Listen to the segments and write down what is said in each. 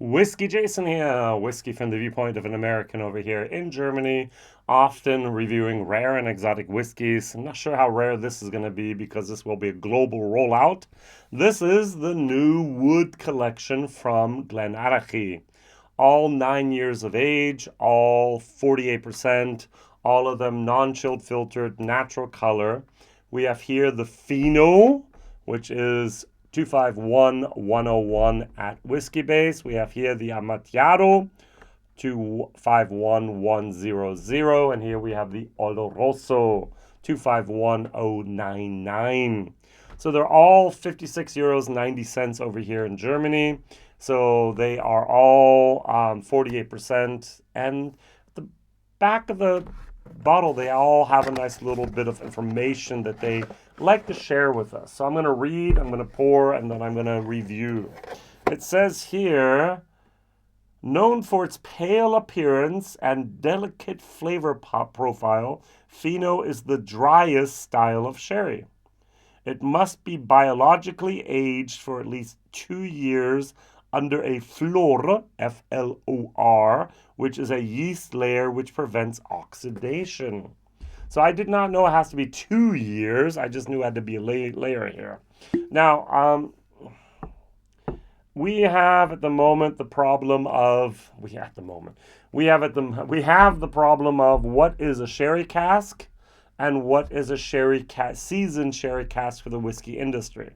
WhiskyJason here, whiskey from the viewpoint of an American over here in Germany, often reviewing rare and exotic whiskeys. I'm not sure how rare this is going to be because this will be a global rollout. This is the new wood collection from Glenallachie. All 9 years of age, all 48%, all of them non-chilled filtered, natural color. We have here the Fino, which is 251101 at Whiskey Base. We have here the Amontillado, 251100, and here we have the Oloroso, 251099. So they're all 56 euros 90 cents over here in Germany. So they are all 48%, and the back of the bottle, they all have a nice little bit of information that they like to share with us. So I'm going to read, I'm going to pour, and then I'm going to review. It says here, known for its pale appearance and delicate flavor profile, Fino is the driest style of sherry. It must be biologically aged for at least 2 years under a flor, F-L-O-R, which is a yeast layer which prevents oxidation. So I did not know it has to be 2 years. I just knew it had to be a layer here. Now, we have at the moment the problem of we have the problem of what is a sherry cask and what is a seasoned sherry cask for the whiskey industry.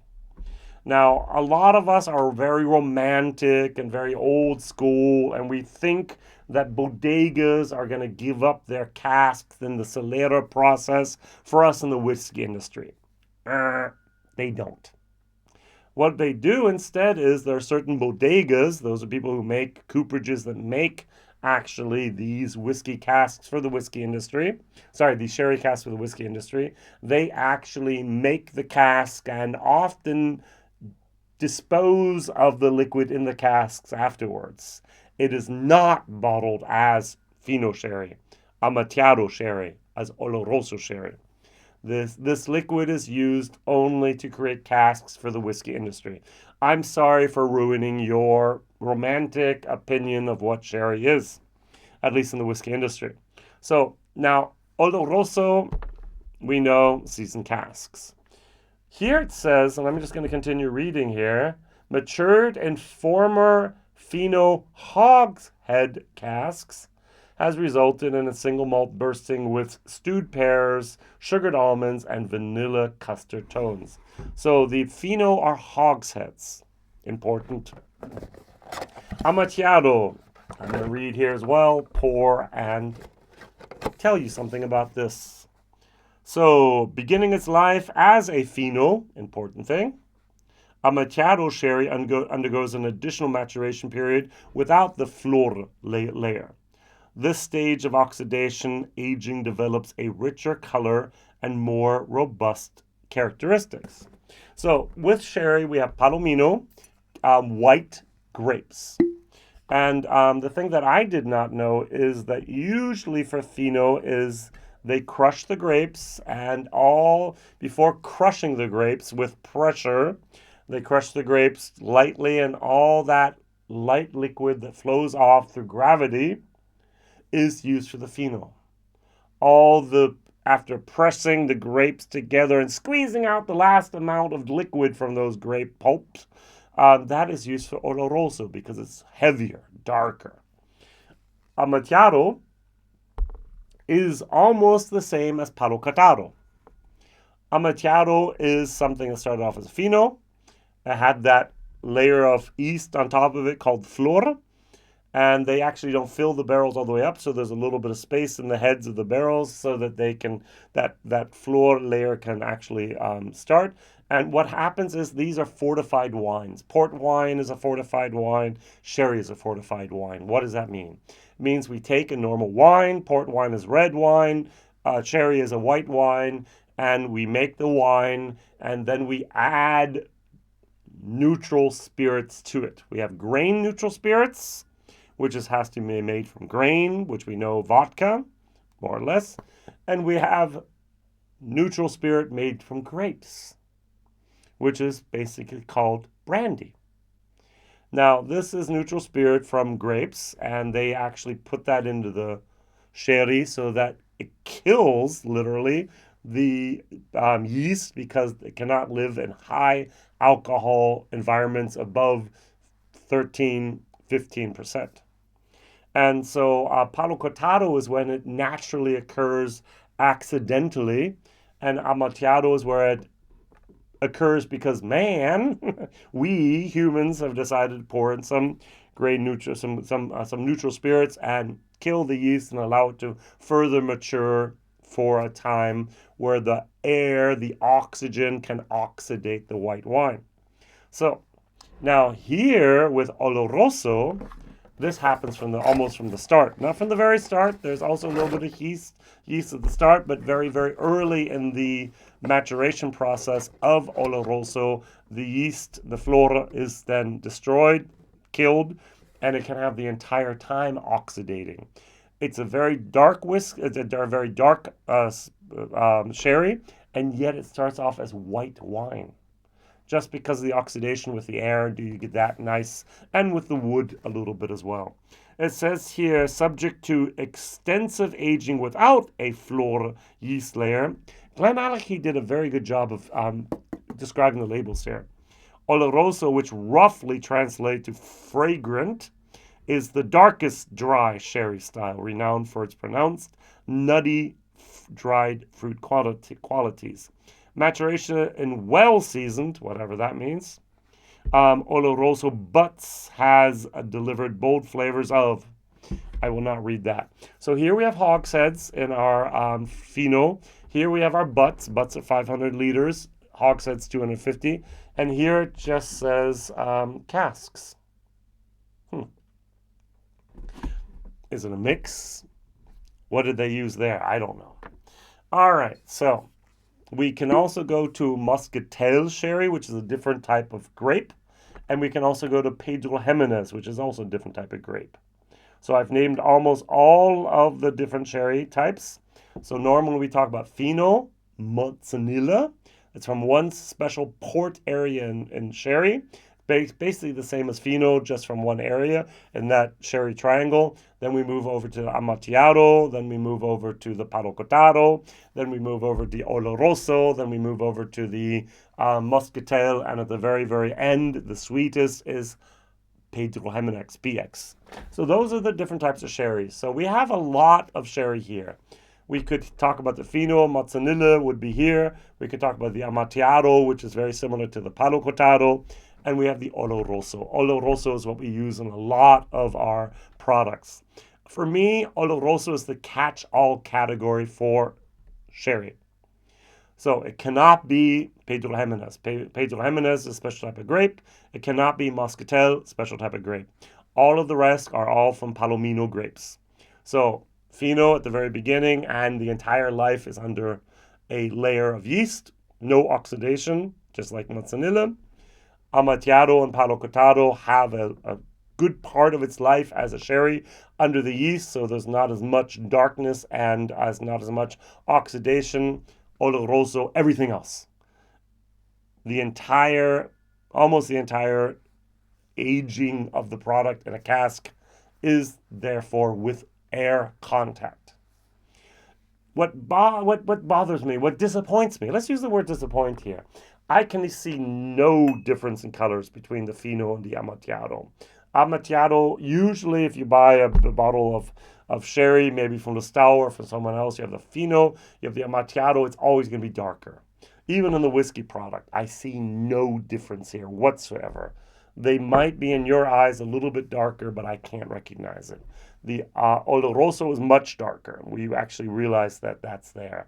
Now, a lot of us are very romantic and very old school, and we think that bodegas are going to give up their casks in the Solera process for us in the whiskey industry. They don't. What they do instead is there are certain bodegas, those are people who make cooperages that make actually these whiskey casks for the whiskey industry. These sherry casks for the whiskey industry. They actually make the cask and often dispose of the liquid in the casks afterwards. It is not bottled as Fino sherry, Amontillado sherry, as Oloroso sherry. This liquid is used only to create casks for the whiskey industry. I'm sorry for ruining your romantic opinion of what sherry is, at least in the whiskey industry. So now, Oloroso, we know, seasoned casks. Here it says, and I'm just going to continue reading here, matured in former Fino hogshead casks has resulted in a single malt bursting with stewed pears, sugared almonds, and vanilla custard tones. So the Fino are hogsheads. Important. Amontillado. I'm going to read here as well, pour, and tell you something about this. So, beginning its life as a Fino, important thing, Amontillado sherry undergoes an additional maturation period without the flor layer. This stage of oxidation aging develops a richer color and more robust characteristics. So, with sherry, we have Palomino, white grapes. And the thing that I did not know is that usually for Fino is they crush the grapes, and before crushing the grapes with pressure, they crush the grapes lightly, and all that light liquid that flows off through gravity is used for the Fino. After pressing the grapes together and squeezing out the last amount of liquid from those grape pulps, that is used for Oloroso because it's heavier, darker. Amontillado is almost the same as Palo Cortado. Amontillado is something that started off as a Fino. It had that layer of yeast on top of it called flor, and they actually don't fill the barrels all the way up, so there's a little bit of space in the heads of the barrels so that that flor layer can actually start. And what happens is these are fortified wines. Port wine is a fortified wine. Sherry is a fortified wine. What does that mean? It means we take a normal wine. Port wine is red wine. Sherry is a white wine. And we make the wine, and then we add neutral spirits to it. We have grain neutral spirits, which has to be made from grain, which we know vodka, more or less. And we have neutral spirit made from grapes, which is basically called brandy. Now, this is neutral spirit from grapes, and they actually put that into the sherry so that it kills, literally, the yeast because it cannot live in high alcohol environments above 13, 15%. And so palo cortado is when it naturally occurs accidentally, and amontillado is where it occurs because man, we humans have decided to pour in some some neutral spirits and kill the yeast and allow it to further mature for a time where the air, the oxygen can oxidate the white wine. So now here with Oloroso, this happens from almost from the start. Not from the very start. There's also a little bit of yeast at the start, but very, very early in the maturation process of Oloroso, the yeast, the flora, is then destroyed, killed, and it can have the entire time oxidating. It's a very dark whiskey. It's a very dark sherry, and yet it starts off as white wine. Just because of the oxidation with the air, do you get that nice, and with the wood a little bit as well. It says here, subject to extensive aging without a flora yeast layer. Glenallachie did a very good job of describing the labels here. Oloroso, which roughly translate to fragrant, is the darkest dry sherry style, renowned for its pronounced, nutty, dried fruit qualities. Maturation in well-seasoned, whatever that means. Oloroso butts has delivered bold flavors of, I will not read that. So here we have hogsheads in our Fino. Here we have our butts at 500 liters, hogsheads 250. And here it just says casks. Is it a mix? What did they use there? I don't know. All right, so we can also go to Muscatel sherry, which is a different type of grape. And we can also go to Pedro Jimenez, which is also a different type of grape. So I've named almost all of the different sherry types. So normally we talk about Fino, Mozzanilla. It's from one special port area in sherry. Basically the same as Fino, just from one area in that sherry triangle. Then we move over to Amontillado. Then we move over to the palo cortado. Then we move over to the Oloroso. Then we move over to the Muscatel. And at the very, very end, the sweetest is Pedro Jimenez, PX. So those are the different types of sherries. So we have a lot of sherry here. We could talk about the Fino, Mozzanilla would be here. We could talk about the Amontillado, which is very similar to the palo cortado. And we have the Oloroso. Oloroso is what we use in a lot of our products. For me, Oloroso is the catch-all category for sherry. So it cannot be Pedro Jimenez. Pedro Jimenez is a special type of grape. It cannot be Muscatel, special type of grape. All of the rest are all from Palomino grapes. So Fino at the very beginning and the entire life is under a layer of yeast, no oxidation, just like Mozzanilla. Amontillado and palo cortado have a good part of its life as a sherry under the yeast, so there's not as much darkness and not as much oxidation. Oloroso, everything else. Almost the entire aging of the product in a cask is therefore with air contact. What bothers me, what disappoints me, let's use the word disappoint here. I can see no difference in colors between the Fino and the Amontillado. Amontillado, usually if you buy a bottle of sherry, maybe from the Stour or from someone else, you have the Fino, you have the Amontillado, it's always going to be darker. Even in the whiskey product, I see no difference here whatsoever. They might be in your eyes a little bit darker, but I can't recognize it. The Oloroso is much darker. We actually realize that that's there.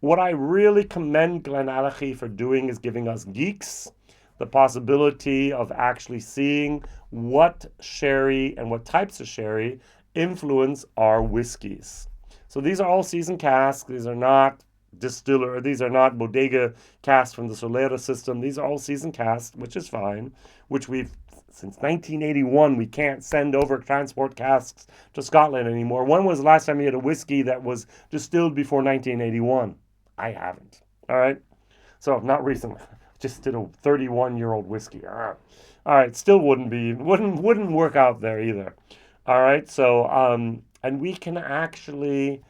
What I really commend Glenallachie for doing is giving us geeks the possibility of actually seeing what sherry and what types of sherry influence our whiskeys. So these are all seasoned casks. These are not these are not bodega casks from the Solera system. These are all seasoned casks, which is fine, which since 1981, we can't send over transport casks to Scotland anymore. When was the last time you had a whiskey that was distilled before 1981? I haven't. All right. So not recently. Just did a 31-year-old whiskey. All right, still wouldn't work out there either. All right, so and we can actually,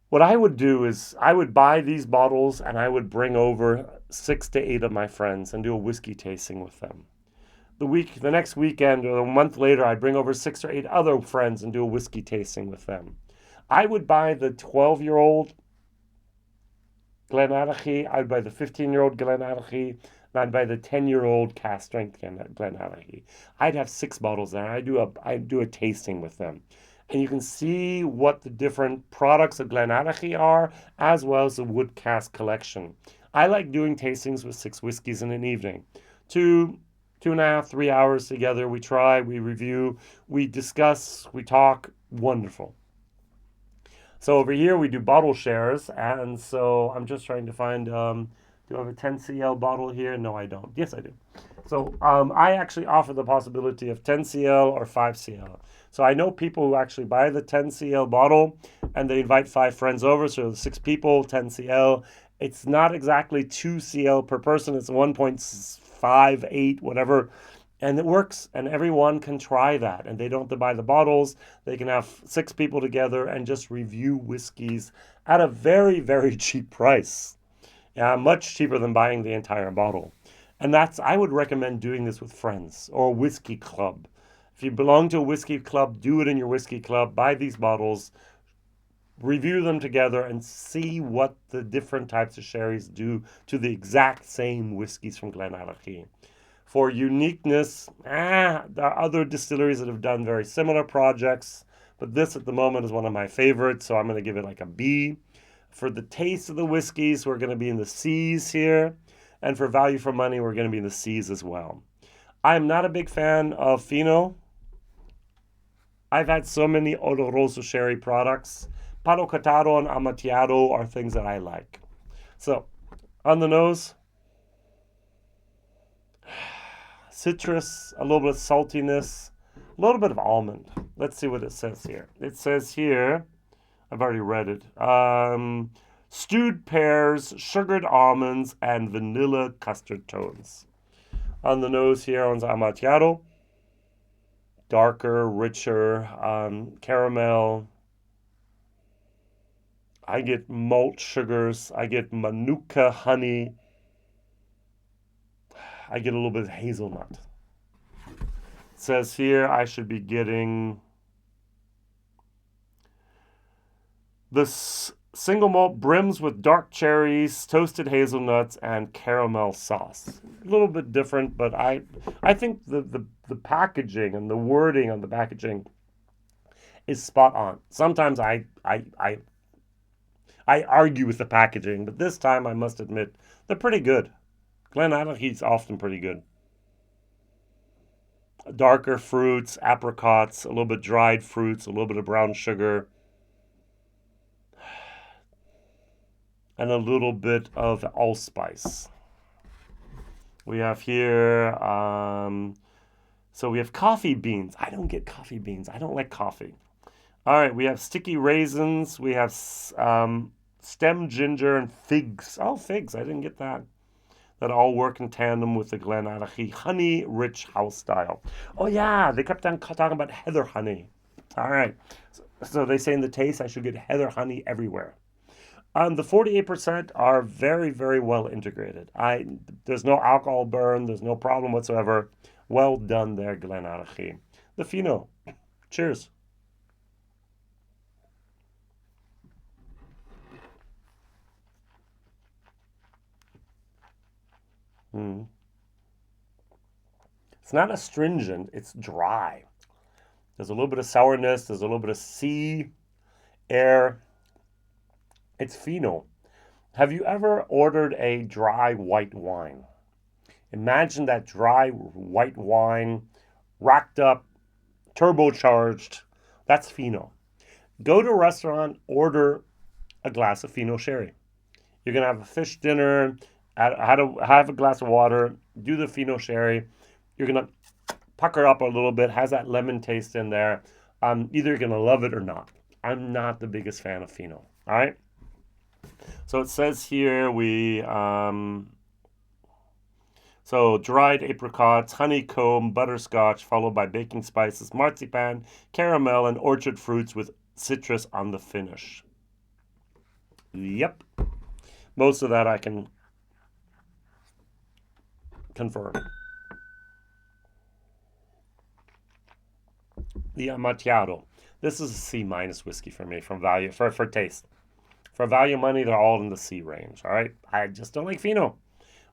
what I would do is I would buy these bottles and I would bring over 6 to 8 of my friends and do a whiskey tasting with them. The next weekend or a month later, I'd bring over 6 or 8 other friends and do a whiskey tasting with them. I would buy the 12-year-old Glenallachie, I'd buy the 15-year-old Glenallachie, and I'd buy the 10-year-old Cask Strength Glenallachie. I'd have 6 bottles there. I'd do a tasting with them. And you can see what the different products of Glenallachie are, as well as the wood cask collection. I like doing tastings with 6 whiskeys in an evening. 2.5, 3 hours together. We try, we review, we discuss, we talk. Wonderful. So over here we do bottle shares, and so I'm just trying to find. Do I have a 10 cl bottle here? No, I don't. Yes, I do. So I actually offer the possibility of 10 cl or 5 cl. So I know people who actually buy the 10 cl bottle, and they invite 5 friends over. So 6 people, 10 cl. It's not exactly 2 cl per person. It's 1.58, whatever. And it works, and everyone can try that. And they don't have to buy the bottles. They can have 6 people together and just review whiskeys at a very, very cheap price. Much cheaper than buying the entire bottle. And I would recommend doing this with friends or a whiskey club. If you belong to a whiskey club, do it in your whiskey club. Buy these bottles, review them together, and see what the different types of sherries do to the exact same whiskeys from Glenallachie. For uniqueness, there are other distilleries that have done very similar projects, but this at the moment is one of my favorites, so I'm going to give it like a B. For the taste of the whiskeys, we're going to be in the C's here, and for value for money, we're going to be in the C's as well. I'm not a big fan of Fino. I've had so many Oloroso sherry products. Palo Cortado and Amontillado are things that I like. So, on the nose, citrus, a little bit of saltiness, a little bit of almond. Let's see what it says here. It says here, I've already read it, stewed pears, sugared almonds, and vanilla custard tones. On the nose here on the Amontillado, darker, richer, caramel. I get malt sugars. I get manuka honey. I get a little bit of hazelnut. It says here I should be getting this single malt brims with dark cherries, toasted hazelnuts, and caramel sauce. A little bit different, but I think the packaging and the wording on the packaging is spot on. Sometimes I argue with the packaging, but this time I must admit they're pretty good. Glenallachie's often pretty good. Darker fruits, apricots, a little bit dried fruits, a little bit of brown sugar, and a little bit of allspice. We have here, so we have coffee beans. I don't get coffee beans. I don't like coffee. All right, we have sticky raisins. We have stem ginger and figs. Oh, figs. I didn't get that. That all work in tandem with the Glenallachie honey-rich house style. Oh, yeah, they kept on talking about heather honey. All right, so they say in the taste I should get heather honey everywhere. The 48% are very, very well integrated. There's no alcohol burn. There's no problem whatsoever. Well done there, Glenallachie. The Fino. Cheers. It's not astringent, it's dry. There's a little bit of sourness, there's a little bit of sea, air. It's Fino. Have you ever ordered a dry white wine? Imagine that dry white wine, racked up, turbocharged. That's Fino. Go to a restaurant, order a glass of Fino sherry. You're going to have a fish dinner, have a glass of water, do the Fino sherry. You're going to pucker up a little bit, has that lemon taste in there. Either you're going to love it or not. I'm not the biggest fan of Fino. All right? So it says here So dried apricots, honeycomb, butterscotch, followed by baking spices, marzipan, caramel, and orchard fruits with citrus on the finish. Yep. Most of that I can confirm. The Amontillado. This is a C minus whiskey for me from value for taste. For value money, they're all in the C range. All right. I just don't like Fino.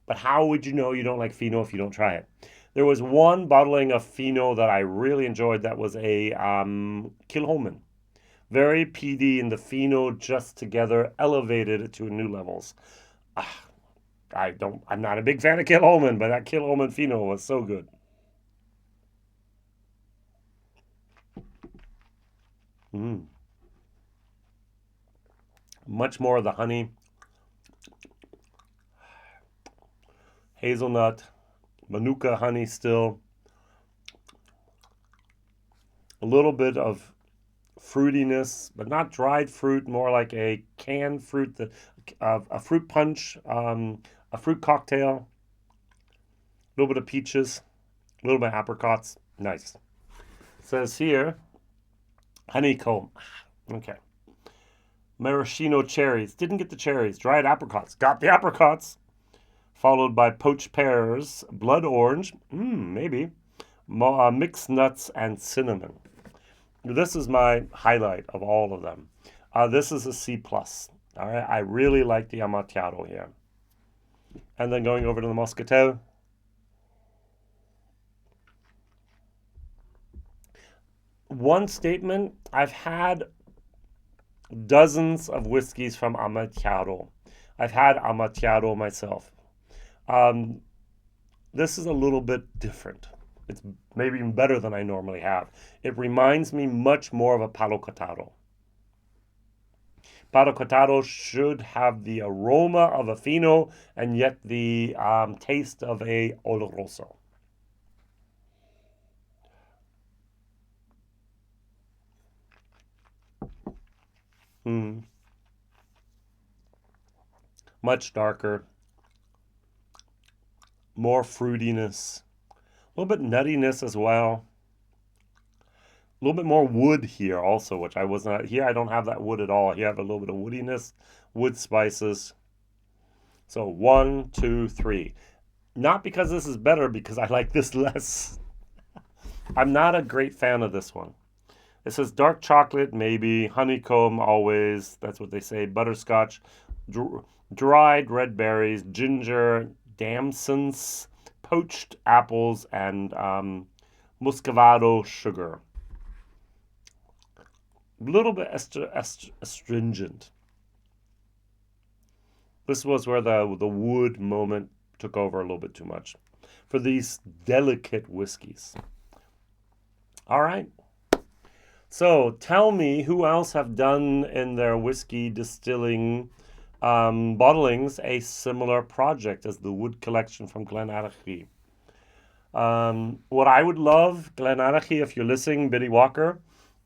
But how would you know you don't like Fino if you don't try it? There was one bottling of Fino that I really enjoyed. That was a Kilhoman. Very peaty, and the Fino just together elevated it to new levels. I'm not a big fan of Kilhoman, but that Kilhoman Fino was so good. Mm. Much more of the honey, hazelnut, manuka honey still. A little bit of fruitiness, but not dried fruit, more like a canned fruit, a fruit punch, a fruit cocktail, a little bit of peaches, a little bit of apricots. Nice. It says here, honeycomb. Okay. Maraschino cherries. Didn't get the cherries. Dried apricots. Got the apricots. Followed by poached pears, blood orange, maybe, mixed nuts, and cinnamon. This is my highlight of all of them. This is a C plus. All right, I really like the Amontillado here. And then going over to the Moscatel. One statement: I've had dozens of whiskeys from Amontillado. I've had Amontillado myself. This is a little bit different. It's maybe even better than I normally have. It reminds me much more of a Palo Cortado. Palo Cortado should have the aroma of a Fino and yet the taste of a Oloroso. Much darker, more fruitiness, a little bit nuttiness as well. A little bit more wood here also, which I was not. Here I don't have that wood at all. Here I have a little bit of woodiness, wood spices. So 1, 2, 3. Not because this is better, because I like this less. I'm not a great fan of this one. It says dark chocolate, maybe. Honeycomb, always. That's what they say. Butterscotch. Dried red berries. Ginger. Damsons. Poached apples. And muscovado sugar. A little bit astringent. This was where the wood moment took over a little bit too much for these delicate whiskeys. All right. So tell me who else have done in their whiskey distilling bottlings a similar project as the wood collection from Glenallachie. What I would love, Glenallachie, if you're listening, Biddy Walker,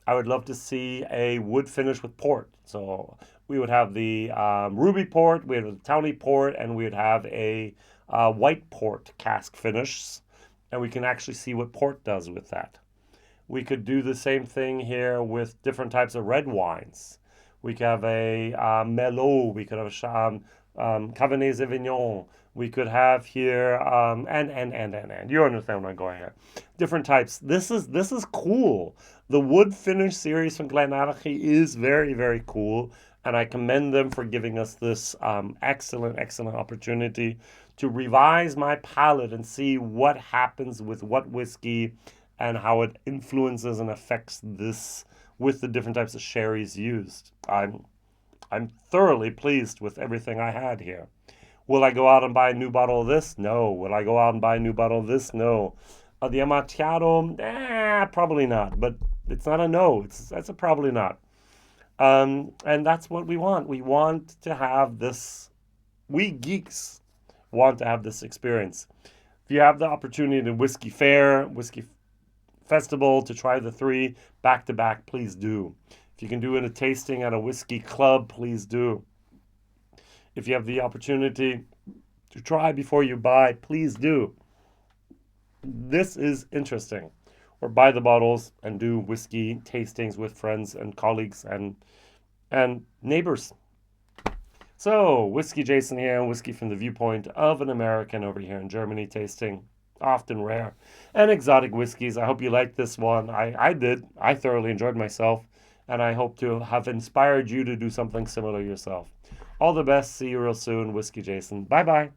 I would love to see a wood finish with port. So we would have the ruby port, we would have the towny port, and we would have a white port cask finish. And we can actually see what port does with that. We could do the same thing here with different types of red wines. We could have a Merlot. We could have a Cabernet Sauvignon. We could have here and. You understand where I'm going here. Different types. This is cool. The wood finish series from Glenallachie is very, very cool, and I commend them for giving us this excellent opportunity to revise my palate and see what happens with what whiskey and how it influences and affects this with the different types of sherries used. I'm thoroughly pleased with everything I had here. Will I go out and buy a new bottle of this? No. Will I go out and buy a new bottle of this? No. The Amontillado? Probably not. But it's not a no. That's a probably not. And that's what we want. We want to have this. We geeks want to have this experience. If you have the opportunity to Whiskey Fair, Whiskey Festival, to try the 3 back to back, please do. If you can do it a tasting at a whiskey club, please do. If you have the opportunity to try before you buy, please do. this is interesting. Or buy the bottles and do whiskey tastings with friends and colleagues and neighbors. So, Whiskey Jason here, and whiskey from the viewpoint of an American over here in Germany, tasting often rare and exotic whiskeys. I hope you liked this one. I did. I thoroughly enjoyed myself, and I hope to have inspired you to do something similar yourself. All the best. See you real soon. Whiskey Jason. Bye bye.